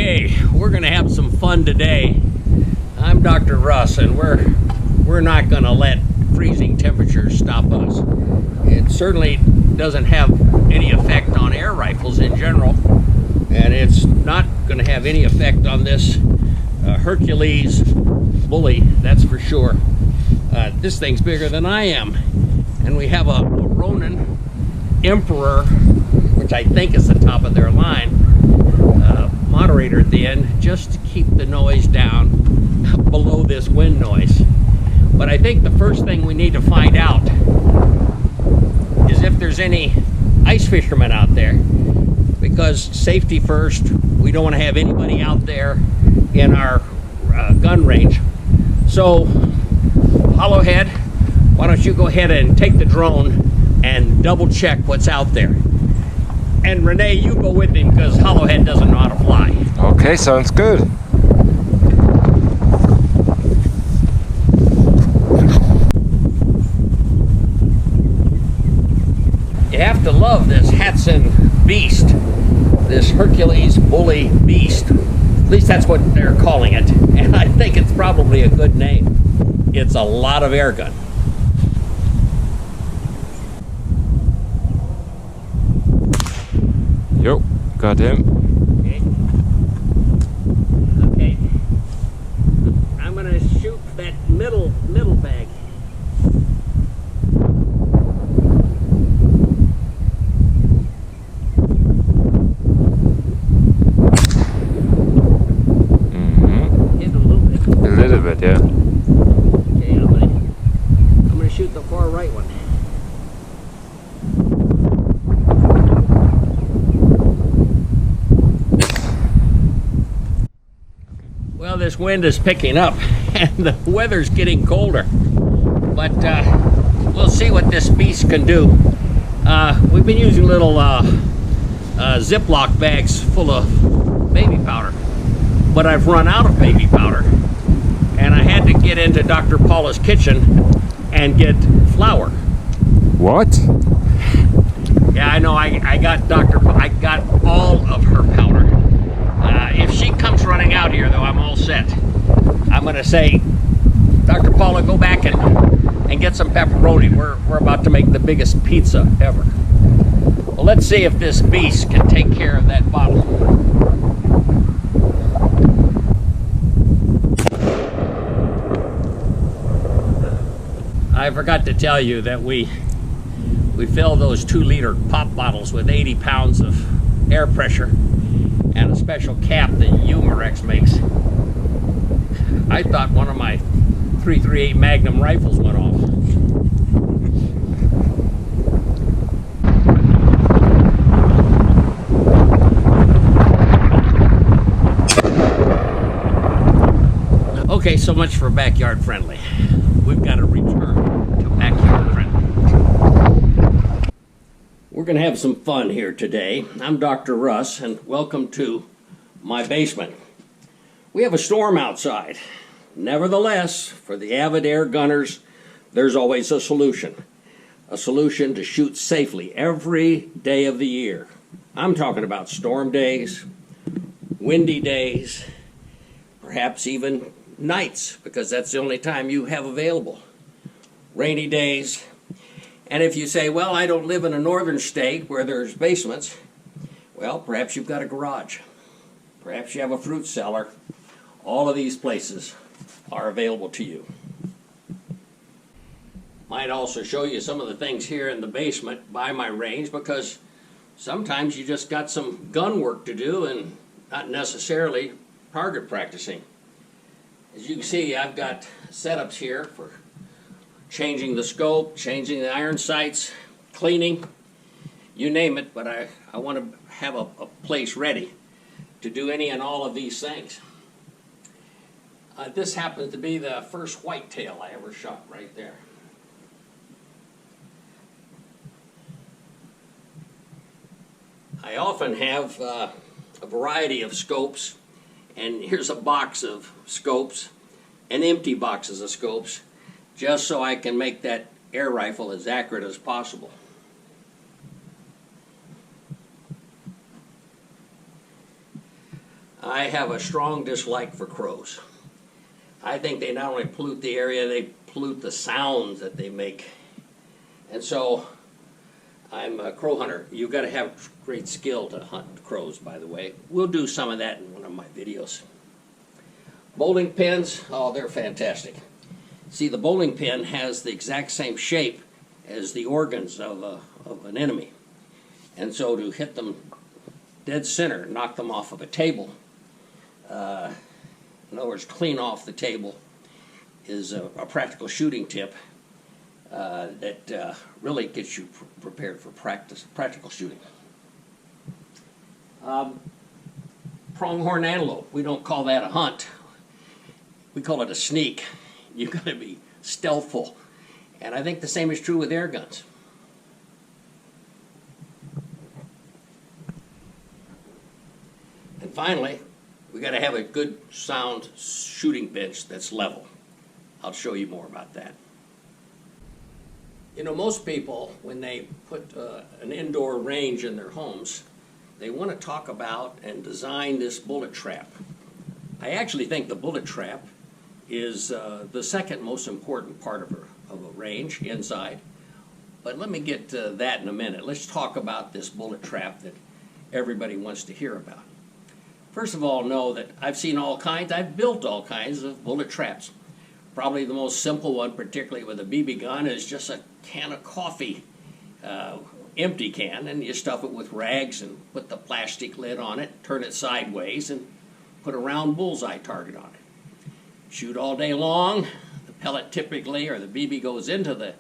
Okay, we're gonna have some fun today. I'm Dr. Russ, and we're not gonna let freezing temperatures stop us. It certainly doesn't have any effect on air rifles in general, and it's not gonna have any effect on this Hercules bully, that's for sure. This thing's bigger than I am, and we have a Ronin Emperor, which I think is the top of their line, moderator at the end, just to keep the noise down below this wind noise. But I think the first thing we need to find out is if there's any ice fishermen out there, because safety first. We don't want to have anybody out there in our gun range. So Hollowhead, why don't you go ahead and take the drone and double check what's out there. And Renee, you go with him because Hollowhead doesn't know how to fly. Okay, sounds good. You have to love this Hatsan beast, this Hercules bully beast. At least that's what they're calling it. And I think it's probably a good name. It's a lot of airgun. Yo, got him. Okay. I'm gonna shoot that middle bag. Hit a little bit. A little bit, yeah. Okay, I'm gonna shoot the far right one. Well, this wind is picking up and the weather's getting colder, but we'll see what this beast can do. We've been using little Ziploc bags full of baby powder, but I've run out of baby powder, and I had to get into Dr. Paula's kitchen and get flour. What? Yeah, I know. I got all of her powder. If she comes running out here, though, I'm all set. I'm going to say, Dr. Paula, go back and get some pepperoni. We're about to make the biggest pizza ever. Well, let's see if this beast can take care of that bottle. I forgot to tell you that we fill those 2-liter pop bottles with 80 pounds of air pressure and a special cap that Umarex makes. I thought one of my .338 Magnum rifles went off. Okay, so much for backyard friendly. We've got to return to backyard friendly. We're going to have some fun here today. I'm Dr. Russ, and welcome to my basement. We have a storm outside. Nevertheless, for the avid air gunners, there's always a solution to shoot safely every day of the year. I'm talking about storm days, windy days, perhaps even nights, because that's the only time you have available. Rainy days. And if you say, well, I don't live in a northern state where there's basements, well, perhaps you've got a garage. Perhaps you have a fruit cellar. All of these places are available to you. Might also show you some of the things here in the basement by my range, because sometimes you just got some gun work to do and not necessarily target practicing. As you can see, I've got setups here for changing the scope, changing the iron sights, cleaning, you name it, but I want to have a place ready to do any and all of these things. This happens to be the first whitetail I ever shot right there. I often have a variety of scopes, and here's a box of scopes and empty boxes of scopes, just so I can make that air rifle as accurate as possible. I have a strong dislike for crows. I think they not only pollute the area, they pollute the sounds that they make. And so I'm a crow hunter. You've got to have great skill to hunt crows, by the way. We'll do some of that in one of my videos. Bowling pins, oh, they're fantastic. See, the bowling pin has the exact same shape as the organs of an enemy. And so to hit them dead center, knock them off of a table, in other words, clean off the table, is a practical shooting tip that really gets you prepared for practical shooting. Pronghorn antelope, we don't call that a hunt. We call it a sneak. You've got to be stealthful. And I think the same is true with air guns. And finally, we got to have a good sound shooting bench that's level. I'll show you more about that. You know, most people, when they put an indoor range in their homes, they want to talk about and design this bullet trap. I actually think the bullet trap is the second most important part of a range inside. But let me get to that in a minute. Let's talk about this bullet trap that everybody wants to hear about. First of all, know that I've seen all kinds, I've built all kinds of bullet traps. Probably the most simple one, particularly with a BB gun, is just a can of coffee, empty can, and you stuff it with rags and put the plastic lid on it, turn it sideways, and put a round bullseye target on it. Shoot all day long. The pellet typically, or the BB, goes into the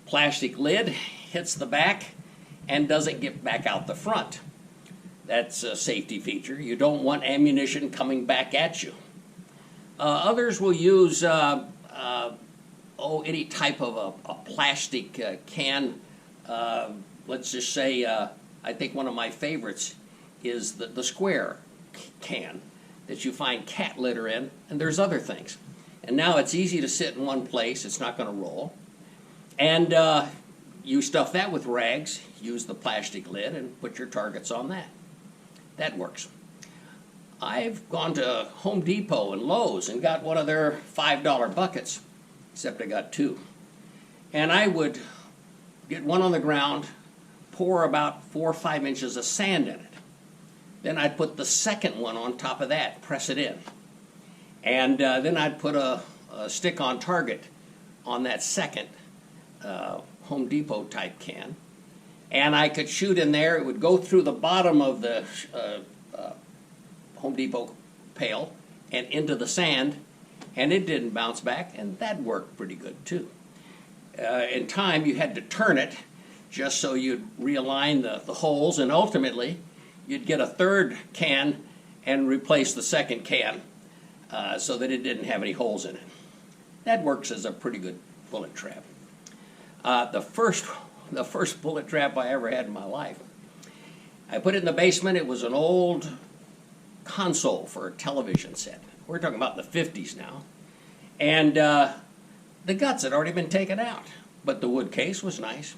plastic lid, hits the back, and doesn't get back out the front. That's a safety feature. You don't want ammunition coming back at you. Others will use any type of a plastic can. Let's just say, I think one of my favorites is the square can that you find cat litter in, and there's other things. And now it's easy to sit in one place. It's not going to roll. And you stuff that with rags, use the plastic lid, and put your targets on that. That works. I've gone to Home Depot and Lowe's and got one of their $5 buckets, except I got two. And I would get one on the ground, pour about 4 or 5 inches of sand in it. Then I'd put the second one on top of that, press it in. And then I'd put a stick-on target on that second Home Depot type can. And I could shoot in there. It would go through the bottom of the Home Depot pail and into the sand, and it didn't bounce back, and that worked pretty good too. In time, you had to turn it just so you'd realign the holes, and ultimately you'd get a third can and replace the second can so that it didn't have any holes in it. That works as a pretty good bullet trap. The first bullet trap I ever had in my life, I put it in the basement. It was an old console for a television set. We're talking about the 50s now. And the guts had already been taken out, but the wood case was nice.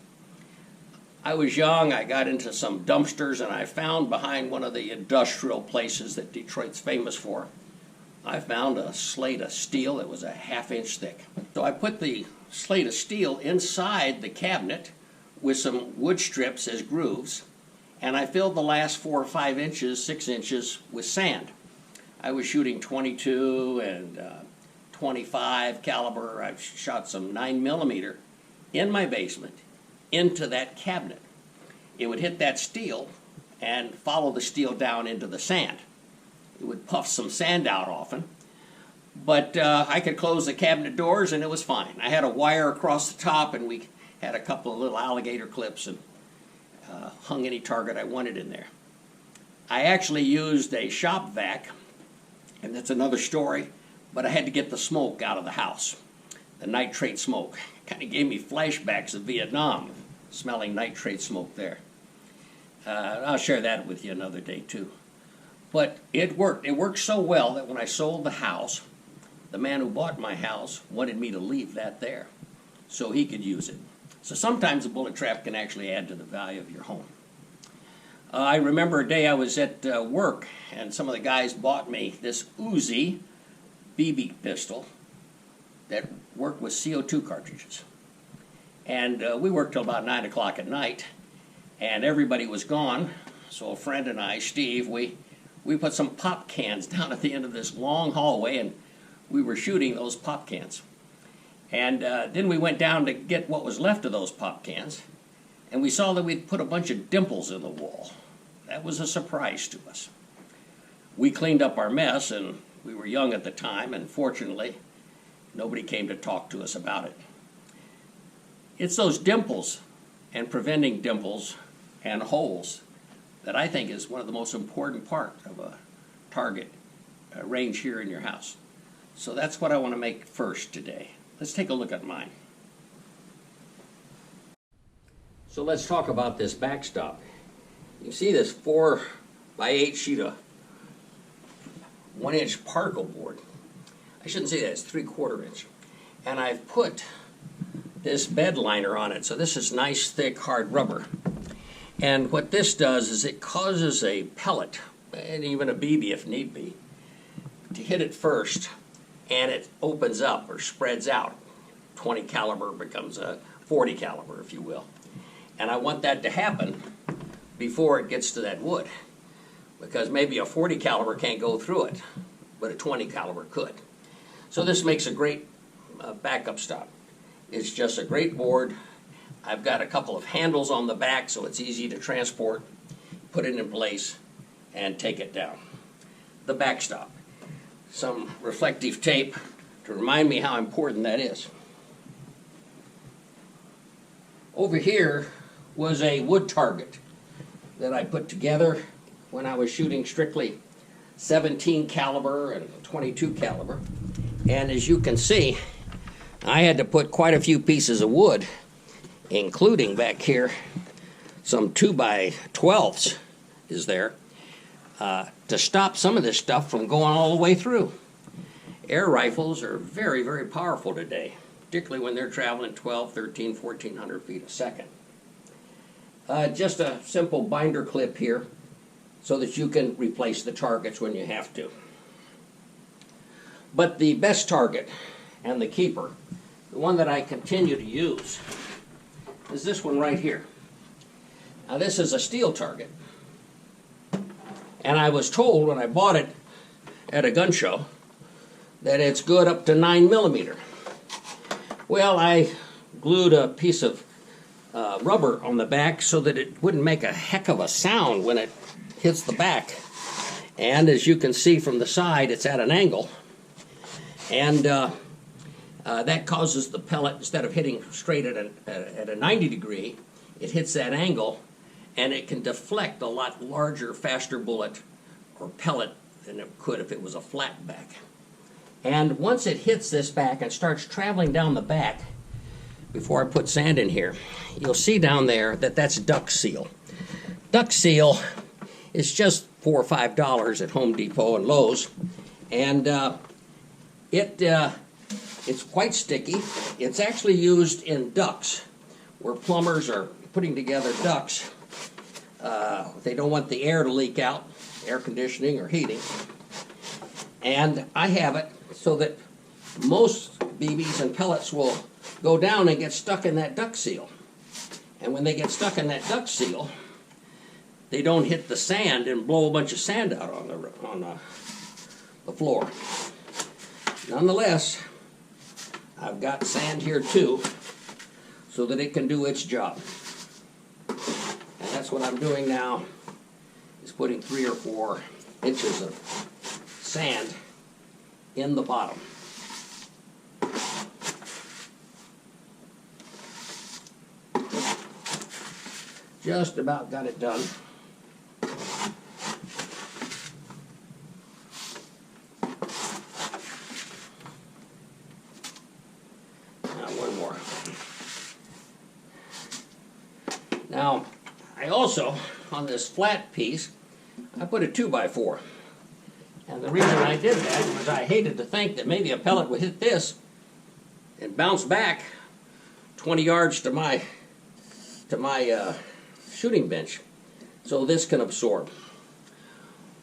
I was young. I got into some dumpsters, and I found behind one of the industrial places that Detroit's famous for, I found a slate of steel that was a ½ inch thick. So I put the slate of steel inside the cabinet with some wood strips as grooves, and I filled the last 4 or 5 inches, 6 inches with sand. I was shooting 22 and 25 caliber. I've shot some 9mm in my basement into that cabinet. It would hit that steel and follow the steel down into the sand. It would puff some sand out often, but I could close the cabinet doors and it was fine. I had a wire across the top, and we had a couple of little alligator clips and hung any target I wanted in there. I actually used a shop vac, and that's another story, but I had to get the smoke out of the house, the nitrate smoke. It kind of gave me flashbacks of Vietnam, smelling nitrate smoke there. I'll share that with you another day too. But it worked. It worked so well that when I sold the house, the man who bought my house wanted me to leave that there so he could use it. So sometimes a bullet trap can actually add to the value of your home. I remember a day I was at work, and some of the guys bought me this Uzi BB pistol that worked with CO2 cartridges. And we worked till about 9 o'clock at night, and everybody was gone. So a friend and I, Steve, we put some pop cans down at the end of this long hallway, and we were shooting those pop cans. And then we went down to get what was left of those pop cans, and we saw that we'd put a bunch of dimples in the wall. That was a surprise to us. We cleaned up our mess, and we were young at the time, and fortunately, nobody came to talk to us about it. It's those dimples and preventing dimples and holes that I think is one of the most important part of a target range here in your house. So that's what I want to make first today. Let's take a look at mine. So let's talk about this backstop. You see this 4x8 sheet of 1-inch particle board. I shouldn't say that, it's 3/4 inch. And I've put this bed liner on it, so this is nice, thick, hard rubber. And what this does is it causes a pellet, and even a BB if need be, to hit it first, and it opens up or spreads out. 20 caliber becomes a 40 caliber, if you will. And I want that to happen before it gets to that wood, because maybe a 40 caliber can't go through it, but a 20 caliber could. So this makes a great backup stop. It's just a great board. I've got a couple of handles on the back so it's easy to transport, put it in place, and take it down. The backstop. Some reflective tape to remind me how important that is. Over here was a wood target that I put together when I was shooting strictly 17 caliber and 22 caliber. And as you can see, I had to put quite a few pieces of wood, including back here, some 2x12s is there, to stop some of this stuff from going all the way through. Air rifles are very, very powerful today, particularly when they're traveling 12, 13, 1400 feet a second. Just a simple binder clip here so that you can replace the targets when you have to. But the best target and the keeper, the one that I continue to use, is this one right here. Now this is a steel target, and I was told when I bought it at a gun show that it's good up to 9mm. Well, I glued a piece of rubber on the back so that it wouldn't make a heck of a sound when it hits the back. And as you can see from the side, it's at an angle. And that causes the pellet, instead of hitting straight at a 90 degree, it hits that angle, and it can deflect a lot larger, faster bullet or pellet than it could if it was a flat back. And once it hits this back and starts traveling down the back, before I put sand in here, you'll see down there that that's duck seal. Duck seal is just $4 or $5 at Home Depot and Lowe's, and it's quite sticky. It's actually used in ducts, where plumbers are putting together ducts. They don't want the air to leak out, air conditioning or heating. And I have it so that most BBs and pellets will go down and get stuck in that duct seal. And when they get stuck in that duct seal, they don't hit the sand and blow a bunch of sand out on the floor. Nonetheless, I've got sand here too, so that it can do its job. And that's what I'm doing now, is putting 3 or 4 inches of sand in the bottom. Just about got it done. Now, I also, on this flat piece, I put a 2x4. And the reason I did that was I hated to think that maybe a pellet would hit this and bounce back 20 yards to my shooting bench. so this can absorb.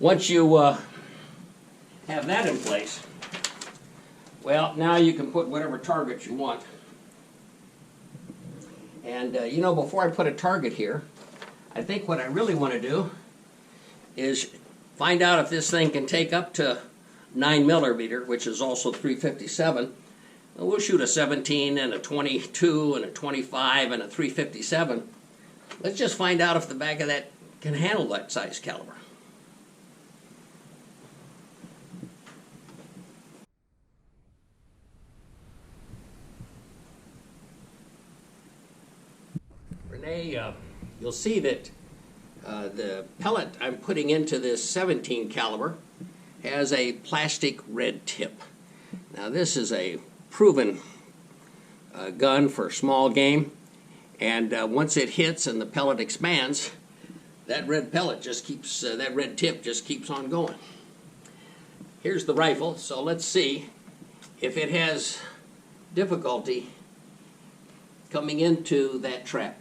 Once you have that in place, well, now you can put whatever target you want. And you know, before I put a target here, I think what I really want to do is find out if this thing can take up to 9mm, which is also 357. And we'll shoot a 17 and a 22 and a 25 and a 357. Let's just find out if the back of that can handle that size caliber. Renee, you'll see that the pellet I'm putting into this 17 caliber has a plastic red tip. Now this is a proven gun for small game, and once it hits and the pellet expands, that red pellet just keeps, that red tip just keeps on going. Here's the rifle, so let's see if it has difficulty coming into that trap.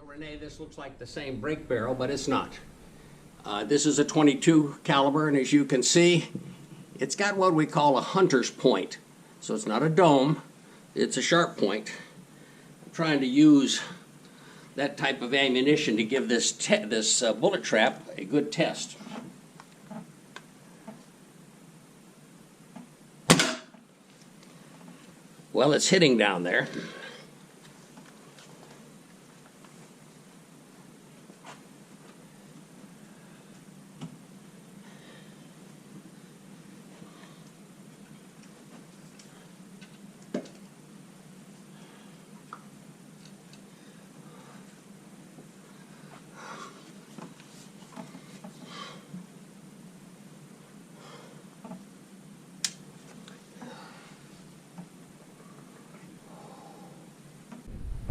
Renee, this looks like the same break barrel, but it's not. This is a 22 caliber, and as you can see, it's got what we call a hunter's point. So it's not a dome, it's a sharp point. I'm trying to use that type of ammunition to give this bullet trap a good test. Well, it's hitting down there.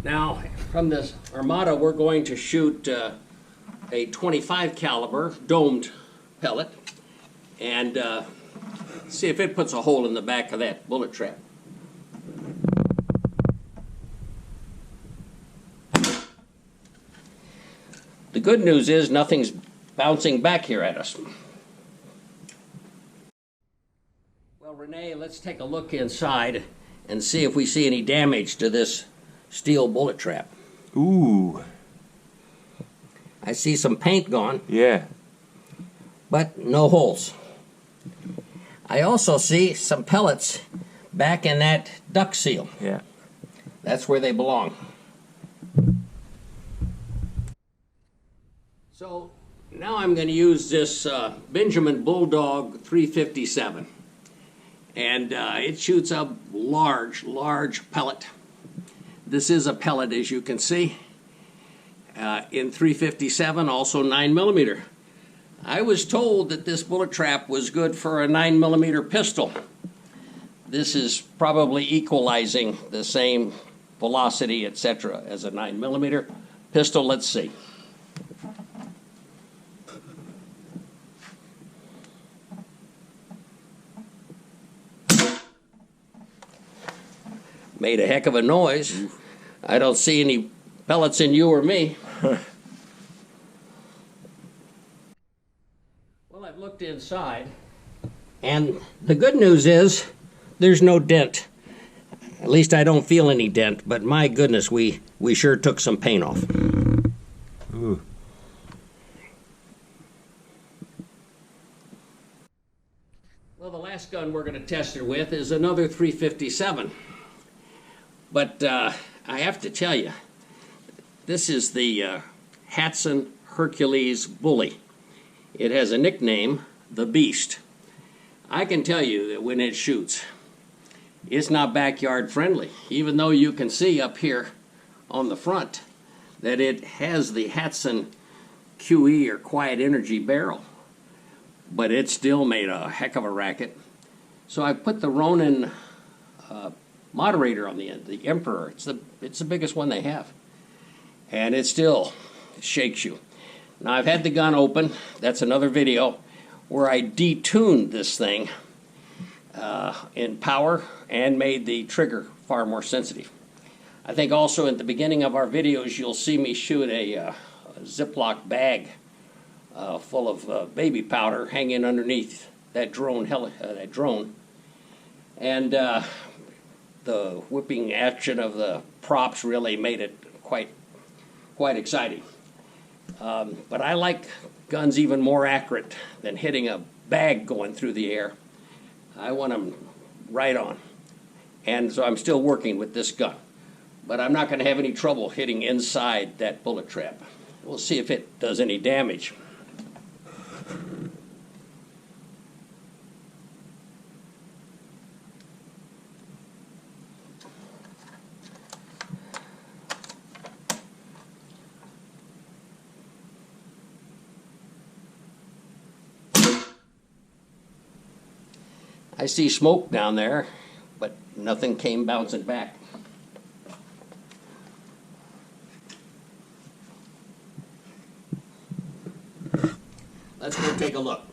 Now, from this Armada, we're going to shoot a 25 caliber domed pellet and see if it puts a hole in the back of that bullet trap. The good news is nothing's bouncing back here at us. Well, Renee, let's take a look inside and see if we see any damage to this steel bullet trap. Ooh. I see some paint gone. Yeah. But no holes. I also see some pellets back in that duct seal. Yeah. That's where they belong. So now I'm going to use this Benjamin Bulldog 357. And it shoots a large pellet. This is a pellet, as you can see, in 357, also 9mm. I was told that this bullet trap was good for a 9mm pistol. This is probably equalizing the same velocity, etc., as a 9mm pistol. Let's see. Made a heck of a noise. I don't see any pellets in you or me. Well, I've looked inside, and the good news is there's no dent. At least I don't feel any dent, but my goodness, we sure took some paint off. Ooh. Well, the last gun we're going to test it with is another 357. But I have to tell you, this is the Hatsan Hercules Bully. It has a nickname, the Beast. I can tell you that when it shoots, it's not backyard friendly, even though you can see up here on the front that it has the Hatsan QE, or quiet energy barrel. But it still made a heck of a racket. So I put the Ronin moderator on the end, the Emperor. It's the biggest one they have, and it still shakes you. Now I've had the gun open. That's another video where I detuned this thing in power and made the trigger far more sensitive. I think also at the beginning of our videos you'll see me shoot a Ziploc bag full of baby powder hanging underneath that drone, and the whipping action of the props really made it quite exciting. But I like guns even more accurate than hitting a bag going through the air. I want them right on. And so I'm still working with this gun. But I'm not going to have any trouble hitting inside that bullet trap. We'll see if it does any damage. I see smoke down there, but nothing came bouncing back. Let's go take a look.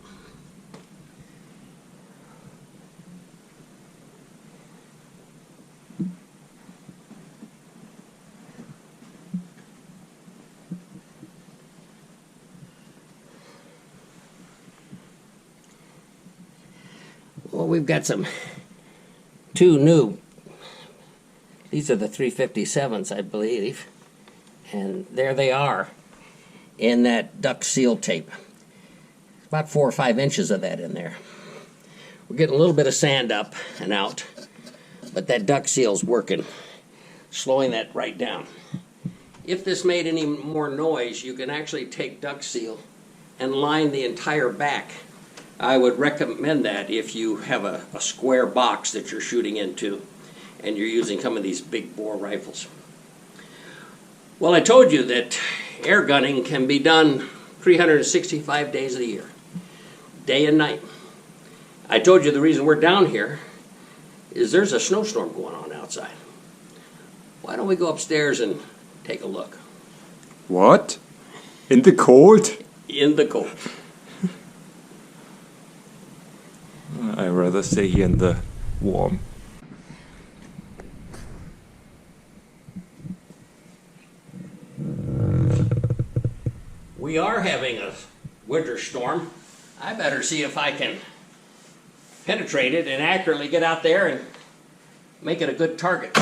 Well, we've got two new, these are the 357s, I believe, and there they are in that duck seal tape. About 4 or 5 inches of that in there. We're getting a little bit of sand up and out, but that duck seal's working, slowing that right down. If this made any more noise, you can actually take duck seal and line the entire back. I would recommend that if you have a square box that you're shooting into and you're using some of these big bore rifles. Well, I told you that air gunning can be done 365 days of the year, day and night. I told you the reason we're down here is there's a snowstorm going on outside. Why don't we go upstairs and take a look? What? In the cold? In the cold. I'd rather stay here in the warm. We are having a winter storm. I better see if I can penetrate it and accurately get out there and make it a good target.